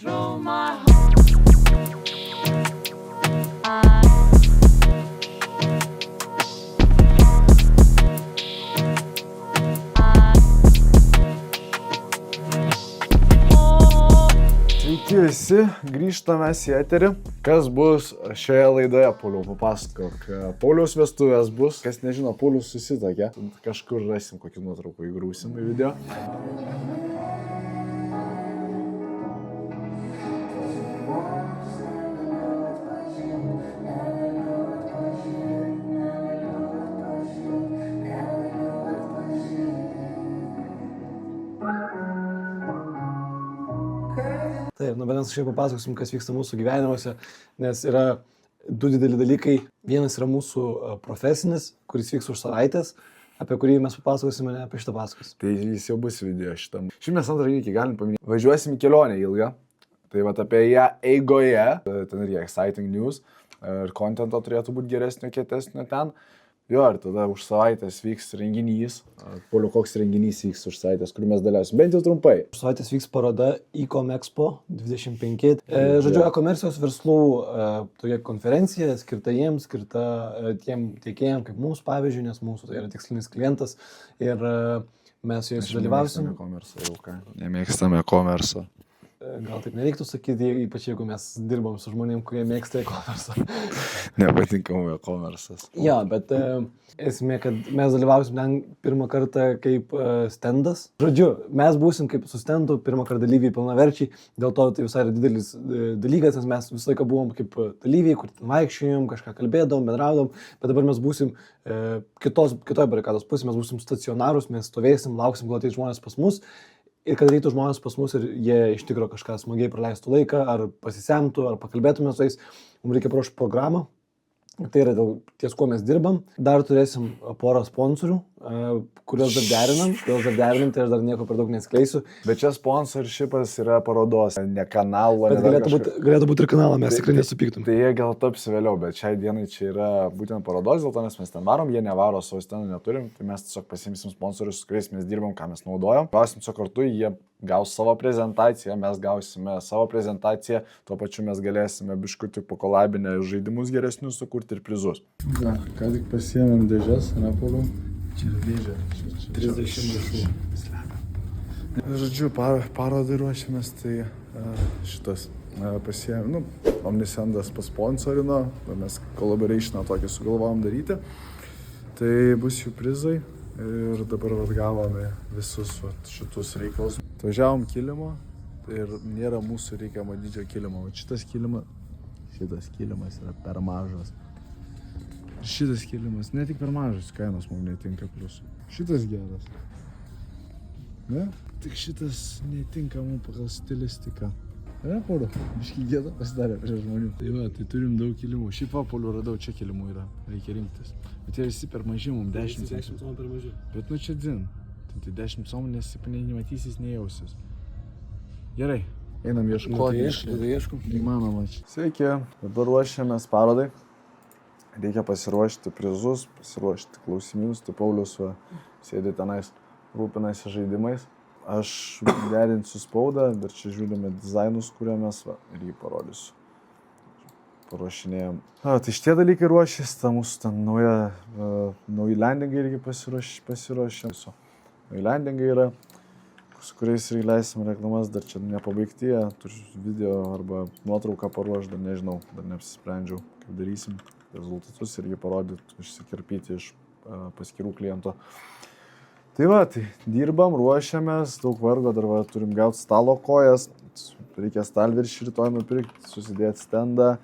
through my Sveiki visi, grįžtame į eterį. Kas bus šioje laidoje, Pauliau, papasakok. Pauliaus vestuvės bus, kas nežino, Paulius susitokė. Kažkur rasim kokį nuotrauką, įgrūsim į video. Taip, bet mes šiaip papasakosim, kas vyksta mūsų gyvenimuose, nes yra du dideli dalykai. Vienas yra mūsų profesinis, kuris vyks už savaitės, apie kurį mes papasakosime, ne apie šitą pasakosim. Tai jis jau bus video šitam. Šiandien mes antrą įvykį galim paminėti. Važiuosim į kelionę ilgą. Tai vat apie ją eigoje, ten ir exciting news, ir kontento turėtų būti geresnio, kietesnio ten. Jo, ir tada už savaitės vyks renginys. Pauliau, koks renginys vyks už savaitės, kur mes dalyvausim? Bent jau trumpai. Už savaitės vyks paroda Ecom Expo 25. Žodžiu, e-komercijos verslų tokia konferencija skirta jiems, skirta tiem tiekėjams kaip mūsų, pavyzdžiui, nes mūsų tai yra tikslinis klientas ir mes su jais dalyvausim. Nemėgstame e-commerce. Gal taip nereiktų sakyti, ypač jeigu mes dirbam su žmonėm, kurie mėgsta e-commerce. Nepatinka mums e-commerce'as. Jo, bet esmė, kad mes dalyvausim ten pirmą kartą kaip stendas. Žodžiu, mes būsim kaip su stendu pirmą kartą dalyviai pilnaverčiai, dėl to tai visai yra didelis dalykas, nes mes visą laiką buvom kaip dalyviai, kur vaikščiojom, kažką kalbėdom, bendraudom, bet dabar mes būsim kitoje barikados pusėje, mes būsim stacionarus, mes stovėsim, lauksim, kol ateis žmonės pas mus. Ir kad ateitų žmonės pas mus ir jie iš tikro kažką smagiai praleistų laiką, ar pasisemtų, ar pakalbėtume su jais, mums reikia paruošti programą. Tai yra ties, kuo mes dirbam. Dar turėsim porą sponsorių, kuriuos dar derinam, tai aš dar nieko per daug neskleisiu. Bet čia sponsorshipas yra parodos, ne kanalo. Bet galėtų būti ir kanalą, mes tikrai nesupyktum. Tai jie gal taps vėliau, bet šiai dienai čia yra būtent parodos, dėl to nes mes ten varom, jie nevaro, savo stendų neturim, tai mes tiesiog pasimsim sponsorius, su kuriais mes dirbam, ką mes naudojam. Vasim tiesiog kartu, jie gaus savo prezentaciją, mes gausime savo prezentaciją, tuo pačiu mes galėsime biškutį pokolabinę žaidimus geresnius sukurti ir prizus. Ką tik pasiėmėm dėžės, ne, Pauliau? Čia yra dėžė, 30 lašų. Žodžiu, parodai ruošiamės, tai šitas pasiėmėm, Omnisendas pasponsorino, mes collaborationą tokį sugalvojom daryti, tai bus jų prizai. Ir dabar atgavome visus šitus reikalus. Važiavom kilimo ir nėra mūsų reikiamo dydžio kilimo. Šitas kilimas yra per mažas. Šitas kilimas ne tik per mažas, kainos mums netinka pliusų. Šitas geras. Ne? Tik šitas netinka mums pagal stilistiką. Ne, Pauliau? Biškį gėda pasidarė prie žmonių. Tai va, tai turim daug kilimų. Šiaip Pauliau radau, čia kilimų yra. Reikia rinktis. Bet jie visi per maži, mums 10 somų per maži. Bet čia dzin. Tai 10 somų, nes nematysis, nejausis. Gerai, einam ieškoti. Ieškom. Įmanoma čia. Sveiki, dabar ruošiamės parodai. Reikia pasiruošti prizus, pasiruošti klausimynus. Tai Paulius sėdi tenais, rūpinasi žaidimais. Aš derinsiu spaudą, dar čia žiūrime dizainus, kurie mes ir jį parodysiu. Paruošinėjom. Tai šitie dalykai ruošės, ta mūsų ten nauji landingai irgi pasiruošėm. Nauji landingai yra, su kuriais irgi leisim reklamas, dar čia nepabaigti, turiu video arba nuotrauką paruošti, dar nežinau, dar neapsisprendžiau, kaip darysim rezultatus irgi parodyti, išsikirpyti iš paskirų kliento. Tai va, tai dirbam, ruošiamės, daug vargo, dar turim gauti stalo kojas, reikia stalviršį rytoj nupirkti, susidėti stendą,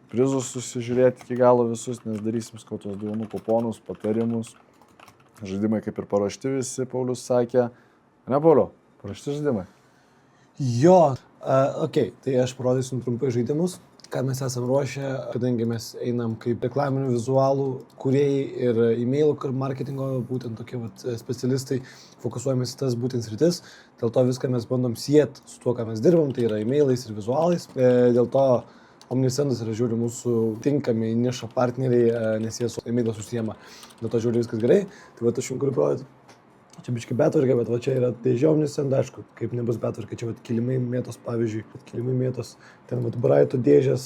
prizus susižiūrėti iki galo visus, nes darysim skautos dovanų kuponus, patarimus. Žaidimai kaip ir paruošti visi, Paulius sakė. Ne, Pauliau, paruošti žaidimai? Jo, tai aš parodysiu trumpai žaidimus. Ką mes esam ruošę, kadangi mes einam kaip reklaminių vizualų kūrėjai ir e-mailų marketingo, būtent tokie specialistai, fokusuojamės į tas būtent sritis. Dėl to viską mes bandom sieti su tuo, ką mes dirbam, tai yra e-mailais ir vizualais. Dėl to Omnisendas yra žiūri mūsų tinkami nišo partneriai, nes jie su e-mailais užsiema. Dėl to žiūri viskas gerai. Tai va, aš jums galiu parodyti. Čia biški betvarkė, bet va čia yra dėžiomis ant, aišku, kaip nebus betvarkė, čia va kilimai mėtos, pavyzdžiui, kilimai mėtos, ten va Braito dėžės,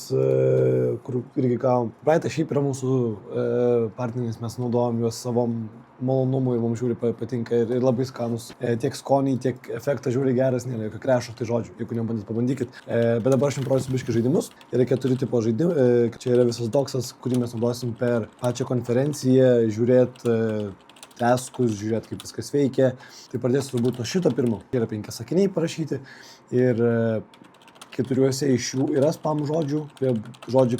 kur irgi gavom. Braitas šiaip yra mūsų partneris, mes naudojam juos savom malonumui ir mums žiūri patinka ir labai skanus. Tiek skonį, tiek efektas žiūri geras, nėra jokio krešo, tai žodžiu, jeigu nebandys, pabandykit. Bet dabar aš jums parodysiu biški žaidimus. Yra 4 tipo žaidimų. Čia yra visas doksas, kurį mes naudosim per pačią konferenciją, žiūrėti teskus, žiūrėti, kaip viskas veikia. Tai pradėsiu turbūt nuo šito pirmo. Yra 5 sakiniai parašyti ir 4 iš jų yra spam žodžių,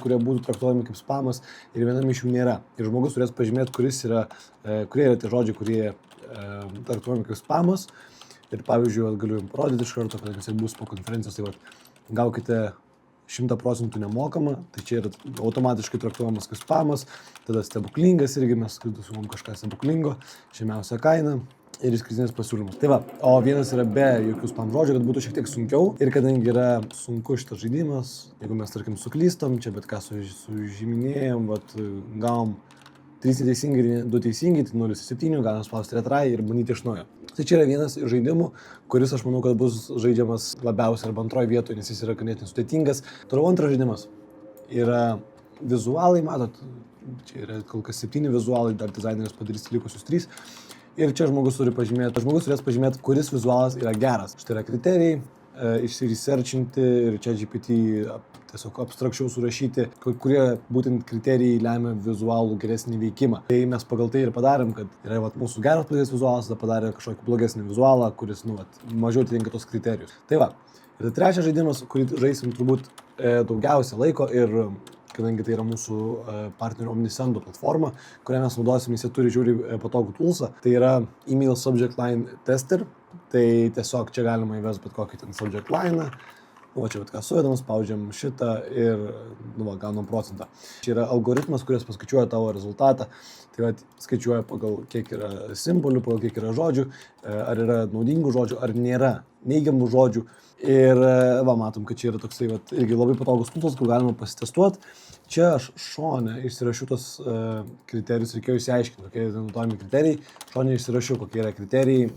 kurie būtų traktuojami kaip spamas ir vienam iš jų nėra. Ir žmogus turės pažymėti, kurie yra tie žodžiai, kurie traktuojami kaip spamas. Ir pavyzdžiui, galiu jums parodyti iš karto, kad jisai bus po konferencijos, tai gaukite 100% nemokamą, tai čia yra automatiškai traktuojamas kaip spamas, tada stebuklingas irgi mes siūlom kažką stebuklingo, žemiausia kaina ir išskirtinis pasiūlymas. Tai va, o vienas yra be jokių spam žodžių, kad būtų šiek tiek sunkiau ir kadangi yra sunku šitas žaidimas, jeigu mes tarkim suklystam, čia bet ką sužyminėjom, gavom 3 neteisingi ir 2 teisingi, tai 0,7, galim spausti retry ir bandyti iš naujo. Tai čia yra vienas iš žaidimų, kuris aš manau, kad bus žaidžiamas labiausiai arba antroje vietoje, nes jis yra ganėtinai sudėtingas. Toliau antras žaidimas yra vizualai, matot, čia yra kol kas 7 vizualai, dar dizaineris padarys likusius 3. Ir čia žmogus turės pažymėti, kuris vizualas yra geras. Štai yra kriterijai, išsiresearchinti ir čia GPT tiesiog abstrakčiau surašyti, kurie būtent kriterijai lemia vizualų geresnį veikimą. Tai mes pagal tai ir padarėm, kad yra mūsų geras padarys vizualas, tada padarė kažkokį blogesnį vizualą, kuris mažiau atitinka tos kriterijus. Tai va, ir tai trečias žaidimas, kurį žaisim turbūt daugiausia laiko ir kadangi tai yra mūsų partnerio Omnisendo platforma, kurią mes naudosim, jis turi žiūri patogų toolsą, tai yra Email Subject Line Tester, tai tiesiog čia galima įvesti bet kokį ten subject line. Čia ką suvedam, spaudžiam šitą ir gaunam procentą. Čia yra algoritmas, kuris paskaičiuoja tavo rezultatą. Tai skaičiuoja pagal kiek yra simbolių, pagal kiek yra žodžių, ar yra naudingų žodžių, ar nėra neigiamų žodžių. Ir matom, kad čia yra toksai irgi labai patogus tūlas, kur galima pasitestuoti. Čia aš šone išsirašiau tos kriterijus, reikėjo išsiaiškinti, kokie naudojami kriterijai. Šone išsirašiau, kokie yra kriterijai,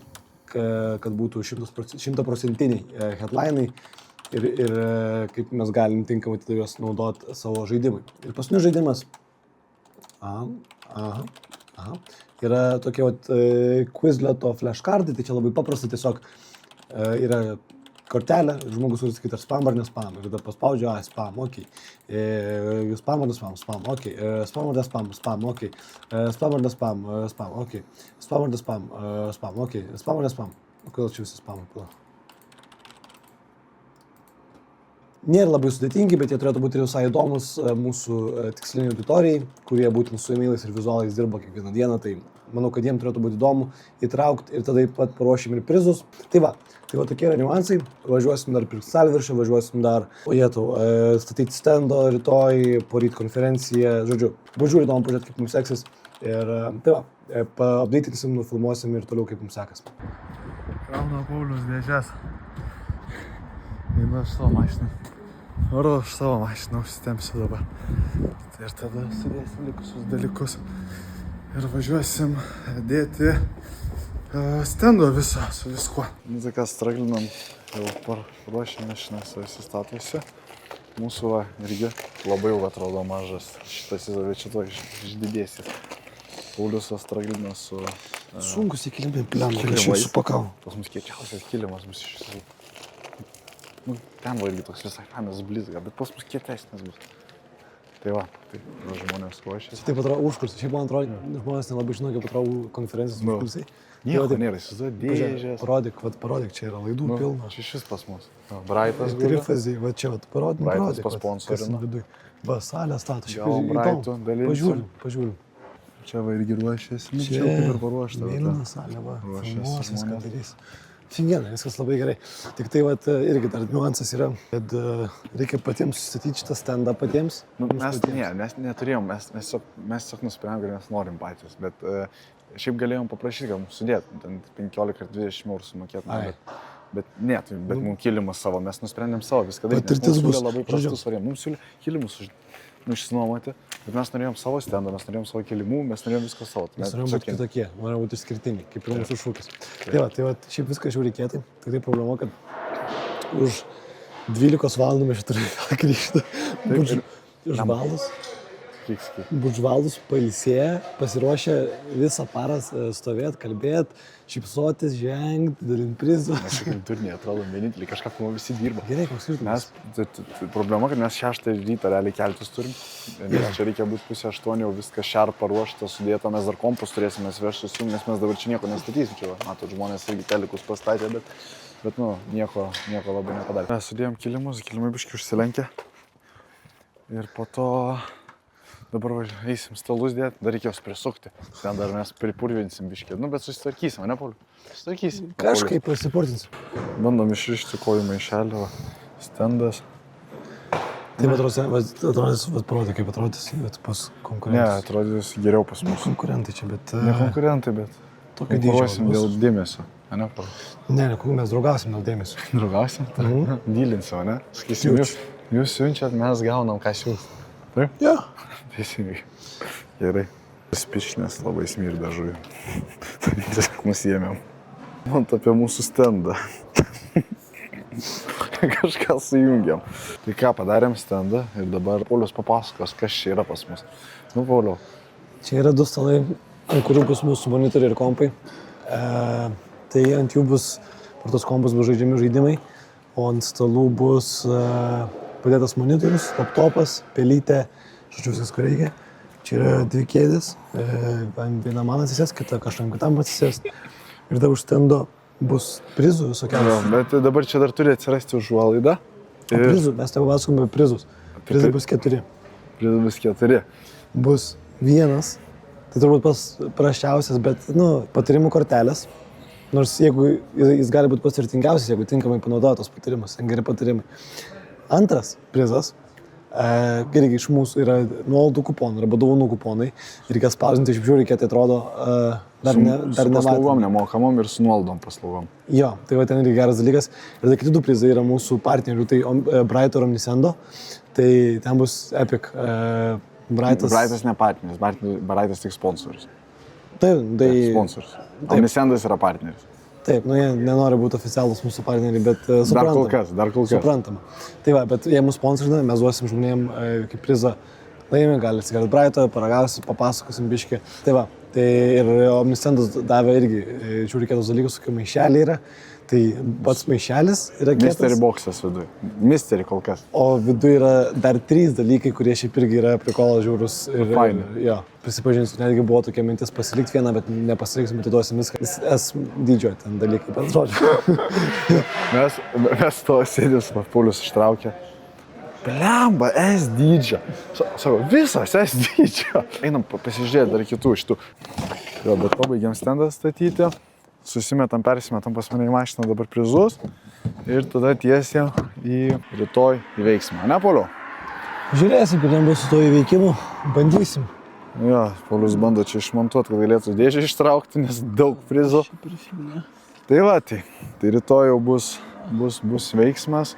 kad būtų 100% headlinai. Ir kaip mes galim tinkamai tada juos naudoti savo žaidimui. Ir paskutinis žaidimas yra tokie Quizleto flashcardai, tai čia labai paprasta, tiesiog yra kortelė, žmogus turi sakyti ar spam ar ne spam, ir tada paspaudžia, spam, ok, spam ar ne spam, spam, ok, spam ar ne spam, spam, ok, spam ar ne spam, spam, ok, spam ar ne spam, spam, ok, spam ar ne spam, kodėl čia visi spamai pila? Nėra labai sudėtingi, bet jie turėtų būti visai įdomus mūsų tiksliniai auditorijai, kurie būtent su emailais ir vizualais dirba kiekvieną dieną, tai manau, kad jiems turėtų būti įdomu įtraukti ir tada pat paruošim ir prizus. Tai va tokie yra niuansai, važiuosim dar pirkti salviršį, važiuosim dar, statyti stendo rytoj, poryt konferenciją, žodžiu, bus įdomu pažiūrėti, kaip mums seksis ir tai paupdatinsim, nufilmuosim ir toliau kaip mums sekas. Krauna Paulius dėžes. Einu aš savo mašiną. Vardu aš savo mašiną užsitempsiu dabar. Ir tada sudėsim likusius dalykus. Ir važiuosim dėti stendo viso su viskuo. Tai ką straglinam, jau paruošę mašiną savo įsistatusi. Mūsų irgi labai jau atrodo mažas. Šitas šito išdidės. Paulius straglina su... Sunkus įkilimai, pliam, kad aš jau supakau. Pas mus kiečiausias kilimas bus iš visų. Ten va irgi toks visai fainas blizga, bet pas mus kietesnis bus. Tai žmonės ruošiasi. Taip atrodo užkursai. Šiaip man atrodo, žmonės nelabai žino, kaip atrodo konferencijos užkursai. Nieko nėra, dėžės. Parodyk, čia yra laidų pilna. Šis pas mus. Braitas guli. Trifazai, va čia, parodyk. Braitas pasponsorino. Va, salę stato. Jau Braitų dalinsim. Pažiūrim. Čia va irgi ruošiasi. Čia kaip ir paruošta. Mėlyna salė, va. Filmuosis, ką darys. Šiandien, viskas labai gerai. Tik tai irgi dar niuansas yra, kad reikia patiems sustatyti šitą standą patiems. Mes neturėjom, mes tiesiog nusprendėm, kad mes norim patys, bet šiaip galėjom paprašyti, kad mums sudėt, ten 15 ar 20 eurų sumokėt. Bet ne, bet mums kilimus savo, mes nusprendėm savo viską daryti. Patirtis bus. Labai prastus variantus. Mums siūlė kilimus išsinuomoti, bet mes norėjom savo stendą, mes norėjom savo kilimų, mes norėjom viską savo. Mes norėjom būti kitokie, norėjom būti išskirtiniai, kaip ir mūsų šūkis. Tai va, šiaip viską jau reikėtų. Tai problema, kad už 12 valandų mes turime grįžti. Buržvaldus pailsėję, pasiruošę visą parą stovėti, kalbėti, šypsotis, žengti, dalinti prizą. Mes šiandien turniai atrodom vieninteliai, kažką visi dirba. Gerai, koks skirtumas? Problema, kad mes 6 rytą realiai keltis turim. Nes čia reikia būti 7:30, jau viskas šerpa paruošta, sudėta, mes dar kompus turėsime svežti susijungti, nes mes dabar čia nieko nestatysim. Čia, matot, žmonės irgi telikus pastatė, bet nieko labai nepadarė. Mes sudėjom kilimus, kilimai biški užsilenkė. Ir po to dabar eisim stalus dėti, dar reikės prisukti. Ten dar mes pripurvinsim biškį. Bet susitvarkysim, ne, Pauliu? Susitvarkysim. Kažkaip pasipurtinsim. Bandom išrišti kojų maišelį, stendas. Taip atrodys, parodė, kaip atrodys, bet pas konkurentus. Ne, atrodys geriau pas mus. Konkurentai čia, bet... Ne konkurentai, bet konkuruosim dėl dėmesio. Ne, Pauliu? Ne, mes draugausim dėl dėmesio. Draugausim? Dylinsim, ne? Sakysim, jūs siunčiat, mes gaunam, ką siūs. Taip? Ja. Teisingai. Gerai. Spišnės labai smirda žuvį. Tiesiog nusijėmėm. Man apie mūsų stendą. Kažką sujungiam. Tai ką, padarėm stendą ir dabar Paulius papasakos, kas čia yra pas mus. Nu, Pauliau. Čia yra 2 stalai, ant kurių bus mūsų monitoriai ir kompai. Tai ant jų bus, per tos kompus bus žaidžiami žaidimai, o ant stalų bus padėtas monitorius, laptopas, pelytė, žodžiu viskas, ko reikia. Čia yra 2 kėdės, viena man atsisės, kita kažkam kitam atsisės. Ir dar už stendo bus prizų visokiausių. Bet dabar čia dar turi atsirasti užuolaida. Prizų, mes tavo pasakome apie prizus. Prizai bus 4. Prizai bus 4. Bus 1, tai turbūt pas prasčiausias, bet, patarimų kortelės. Nors jeigu jis gali būti pats vertingiausias, jeigu tinkamai panaudoja tos patarimus, geri patarimai. Antras prizas, irgi iš mūsų yra nuolaidų kuponai arba dovanų kuponai. Reikia spausinti, iš žiūrėjau, reikėtų, atrodo, dar su paslaugom nemokamom ir su nuolaidom paslaugom. Jo, tai va ten irgi geras dalykas. Ir tai kiti 2 prizai yra mūsų partnerių, tai Brighto ir Omnisendo. Tai ten bus Epic. Brightas ne partneris, Brightas tik sponsorius. Taip, tai... Sponsorius. Omnisendas yra partneris. Taip, jie nenori būti oficialus mūsų partneriai, bet suprantama. Dar kol kas. Suprantama. Tai va, bet jie mūsų sponsorina, mes duosim žmonėm kaip prizą laimį, gali atsigalit Brighto, paragausim, papasakosim biškį. Tai va, tai ir Omnisendas davė irgi, žiūrėk, kitus dalykus, kokie maišeliai yra. Tai pats maišelis yra kietas. Mystery boxas viduje. Mystery kol kas. O viduje yra dar 3 dalykai, kurie šiaip irgi yra prikolo žiūrus. Faini. Jo, prisipažinsiu, netgi buvo tokia mintis pasilikti vieną, bet nepasiliksim, atiduosim viską. Dydžio ten dalykai, bet žodžiu. mes to sėdės, Paulius ištraukė. Blemba, S dydžio. Sako, visos S dydžio. Einam pasižiūrėti dar kitų šitų. Jo, bet pabaigiam stendą statyti. Susimetam, persimetam pas mane į mašiną dabar prizus ir tada tiesiai į rytoj įveiksmą. Ne, Pauliau? Žiūrėsim, kaip ten bus su to įveikimu. Bandysim. Jo, Paulius bando čia išmontuoti, kad galėtų dėžę ištraukti, nes daug prizų. Tai va, tai rytoj jau bus veiksmas.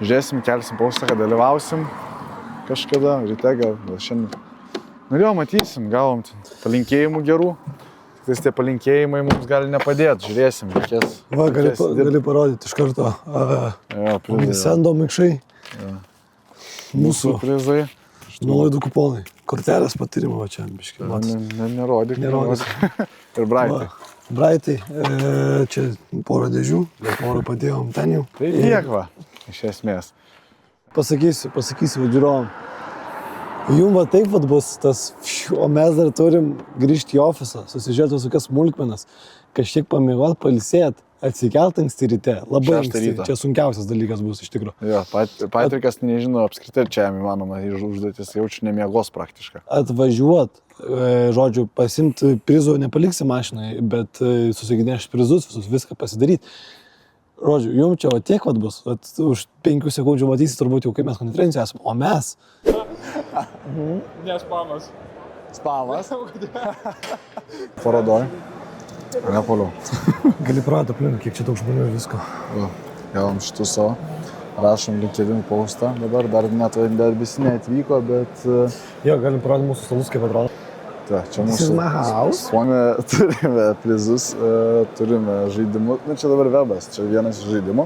Žiūrėsim, kelsim paustą, kad dalyvausim kažkada, ryte gal šiandien. Nu jo, matysim, gavom palinkėjimų gerų. Tai tie palinkėjimai mums gali nepadėti, žiūrėsim, reikės. Va, gali parodyti iš karto. Omnisendo maišai. Mūsų prizai. Nuolaidų kuponai. Kortelės patirimo va čia, biškai. Nerodyk. Ir Brightai. Brightai, čia porą dėžių, porą padėjom ten jau. Tai tiek va, iš esmės. Pasakysiu žiūrovam. Jum va taip vat bus tas, o mes dar turim grįžti į ofisą, susižiūrėti visokias smulkmenas, kažkiek pamiegot, pailsėt, atsikelt anksti ryte, labai anksti. Čia sunkiausias dalykas bus iš tikrųjų. Jo, Patrikas nežino apskritai, čia jam įmanoma užduotis, jaučiu nemiegos praktiškai. Atvažiuot, žodžiu, pasimti prizų nepaliksi mašinai, bet susiginėš prizus, visus viską pasidaryti. Žodžiu, jum čia tiek vat bus, už 5 sekundžių matysi turbūt jau kaip mes konferencijai esame, o mes... Ne spamas. Spamas? Parodoj. Ne, Pauliau. Gali pradėti aplink, kiek čia daug žmonių ir visko. Gavom šitų savo. Rašom LinkedIn postą. Dabar dar net visi neatvyko, bet... Jo, galim pradėti mūsų stalus, kaip atrodo. Ta, čia mūsų fone turime prizus, turime žaidimus. Nu, čia dabar webas, čia vienas iš žaidimų.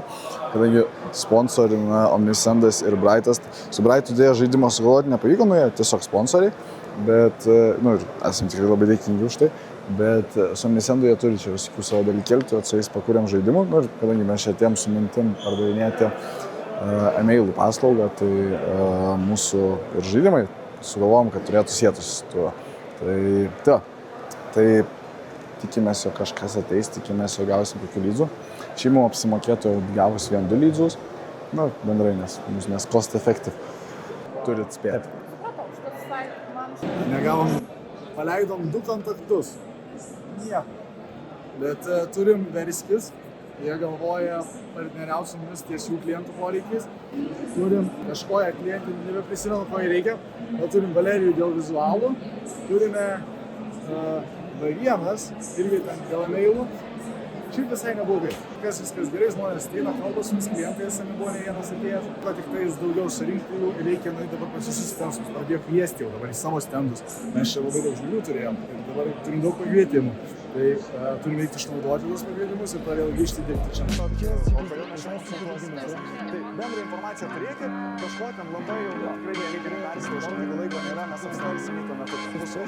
Kadangi sponsorina Omnisendas ir Brightas. Su Brightu dėja žaidimo sugalvoti nepavyko, jie tiesiog sponsoriai. Bet, nu, ir esam tikrai labai dėkingi už tai. Bet su Omnisendu jie turi čia visokių savo dalykėlių, su jais pakūrėm žaidimų. Nu, ir kadangi mes čia atėjom su mintim pardavinėti emailų paslaugą, tai mūsų ir žaidimai sugalvojom, kad turėtų sėtis su tuo. Tai tikimės, jog kažkas ateis, tikimės, jog gausim kokių lydų. Šiaip mums apsimokėtų gavus 1-2 lydzus, nu, bendrai, nes cost effective. Turit spėti. Negavom, paleidom 2 kontaktus. Nieko. Bet turim veriskis. Jie galvoja partneriauti su mumis ties jų klientų poreikiais. Turim kažkoją klientį, nebeprisimenu, ko jį reikia. O turim Valerijų dėl vizualų. Turime V1 irgi ten dėl emailų. Šiaip visai neblogai. Viskas gerai, žmonės ateina, kalba su vis klientais, nebuvo nei vienas atėjęs. Tik tais daugiau surinktų reikia nueiti dabar pas visus stendus. Pradėjo kviesti jau dabar į savo stendus. Mes čia labai daug žmonių turėjom ir dabar turim daug pakvietimų. Tai turime eiti išnaudoti tos pakvietimus ir vėl grįžti dirbti čia. Tai bendrą informaciją turėti, kažko ten labai jau tikrai nereikia persilaužti, jeigu laiko nėra, mes apstarsim tuo metu. Pusė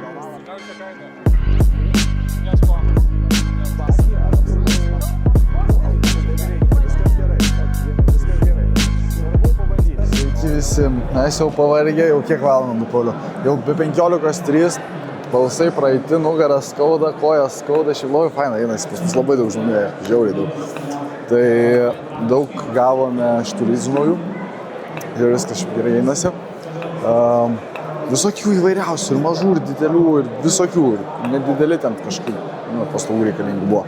gal Sveiki visi, mes jau pavargę, jau kiek valandų, Pauliau. Jau be 15:03, balsai praeiti, nugaras skauda, kojas skauda, šiaip labai faina einasi, pas mus labai daug žmonių, žiauriai daug. Tai daug gavome šitų lydų naujų ir viskas šiaip gerai einasi. Visokių įvairiausių, ir mažų, ir didelių, ir visokių, ir nedideli ten kažkaip paslaugų reikalingų buvo.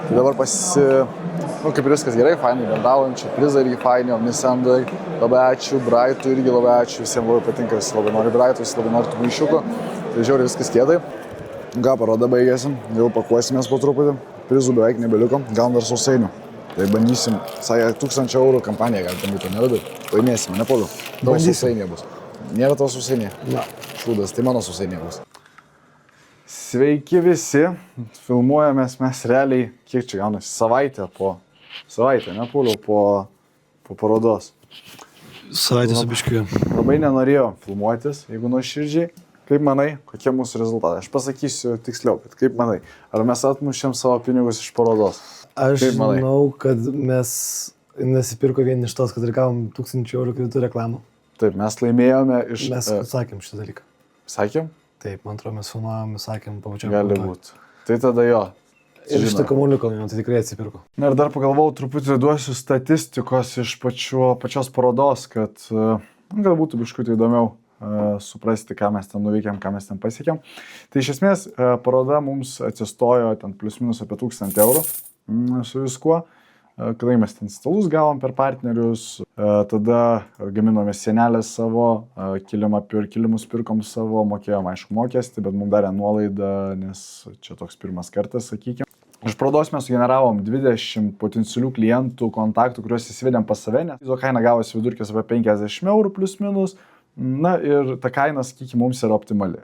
Tai dabar kaip ir viskas gerai, fainai bendaujančių, prizai irgi faini, Omnisendai, labai ačiū, Brightui irgi labai ačiū, visiems labai patinka, visi labai nori Brightų, visi labai nori tų maišiukų, tai žiauriai viskas kėdai. Ką, paroda baigėsim, jau pakuosimės po truputį, prizų beveik nebelikom, gavom dar sausainių. Tai bandysim, sakė, 1000 eurų kampaniją galite būti, neradai, laimėsime, ne Pauliau, tavo sausainė bus. Nėra tavo sausainė? Ne. Šūdas, tai mano sausainė bus. Sveiki visi, filmuojamės mes realiai, kiek čia gaunasi, savaitę, ne Pauliau, po parodos. Savaitė su biškiu. Labai nenorėjau filmuotis, jeigu nuoširdžiai. Kaip manai, kokie mūsų rezultatai? Aš pasakysiu tiksliau, bet kaip manai, ar mes atmušėm savo pinigus iš parodos? Aš žinau, kad mes nesipirko vien iš tos, kad reikavom 1000 eurų kreditų reklamų. Taip, mes laimėjome iš... Mes sakėm šitą dalyką. Sakėm? Taip, man atrodo, mes filmavome, sakėm, pabučiam. Gali būti. Tai tada jo. Ir šitą kamuoliuką, tai tikrai atsipirko. Na ir dar pagalvojau, truputį duosiu statistikos iš pačios parodos, kad galbūt biškutį įdomiau suprasti, ką mes ten nuveikėm, ką mes ten pasiekėm. Tai iš esmės paroda mums atsistojo ten plius minus apie 1000 eurų su viskuo. Kadangi mes ten stalus gavom per partnerius, tada gaminome sienelės savo, kilimus pirkom savo, mokėjom aišku mokestį, bet mums darė nuolaidą, nes čia toks pirmas kartas, sakykime. Iš parodos mes sugeneravom 20 potencialių klientų kontaktų, kuriuos įsivedėm pas save, nes viso kaina gavosi vidurkis apie 50 eurų plius minus. Na ir ta kaina, sakykime, mums yra optimali.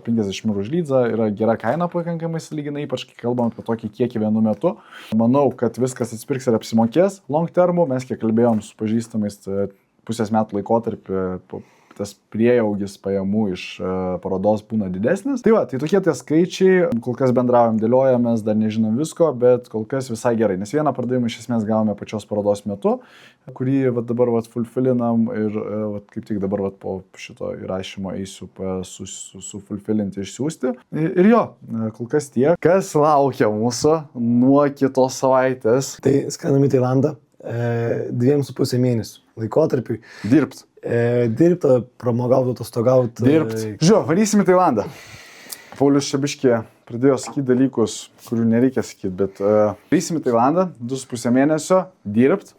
50 eurų už lydzą yra gera kaina pakankamai sąlyginai, ypač kai kalbam apie tokį kiekį vienu metu. Manau, kad viskas atspirks ir apsimokės long termu. Mes kiek kalbėjom su pažįstamais pusės metų laikotarpį, tas prieaugis pajamų iš parodos būna didesnis. Tai va, tai tokie tie skaičiai, kol kas bendraujam, dėliojamės, dar nežinom visko, bet kol kas visai gerai. Nes vieną pardavimą iš esmės gavome pačios parodos metu, kurį dabar fulfilinam ir kaip tik dabar po šito įrašymo eisiu sufulfilinti, išsiųsti. Ir jo, kol kas tiek. Kas laukia mūsų nuo kitos savaitės? Tai skrendam į Tailandą 2,5 mėnesių laikotarpiui. Dirbt. Dirbti, pramogauti, atostogauti. Dirbti. Žiūrėjau, varysim į Tailandą. Paulius Šebiškė pradėjo sakyti dalykus, kurių nereikia sakyti, bet eisim į Tailandą 2,5 mėnesio dirbti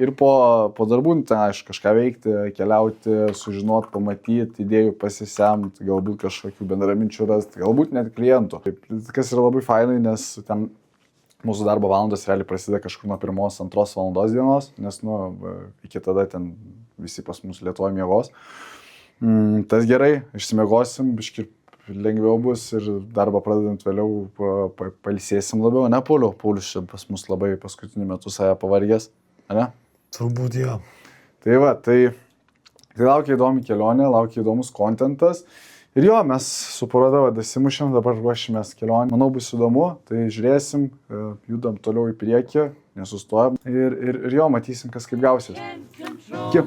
ir po darbų, ten aišku, kažką veikti, keliauti, sužinoti, pamatyti, idėjų pasisemti, galbūt kažkokių bendraminčių rasti, galbūt net klientų. Kas yra labai fainai, nes ten mūsų darbo valandos realiai prasideda kažkur nuo 1-2 valandos dienos, nes iki tada ten visi pas mus Lietuvoje miegos. Tas gerai, išsimiegosim, biški lengviau bus ir darbą pradedant vėliau pailsėsim labiau, ne Pauliau? Paulius čia pas mus labai paskutiniu metu save pavargęs, ne? Turbūt jo. Tai va, tai laukia įdomi kelionė, laukia įdomus kontentas. Ir jo, mes su paroda dasimušėm, dabar ruošimės kelionę. Manau, bus įdomu, tai žiūrėsim, judam toliau į priekį, nesustojam ir jo, matysim, kas kaip gausis. Iki.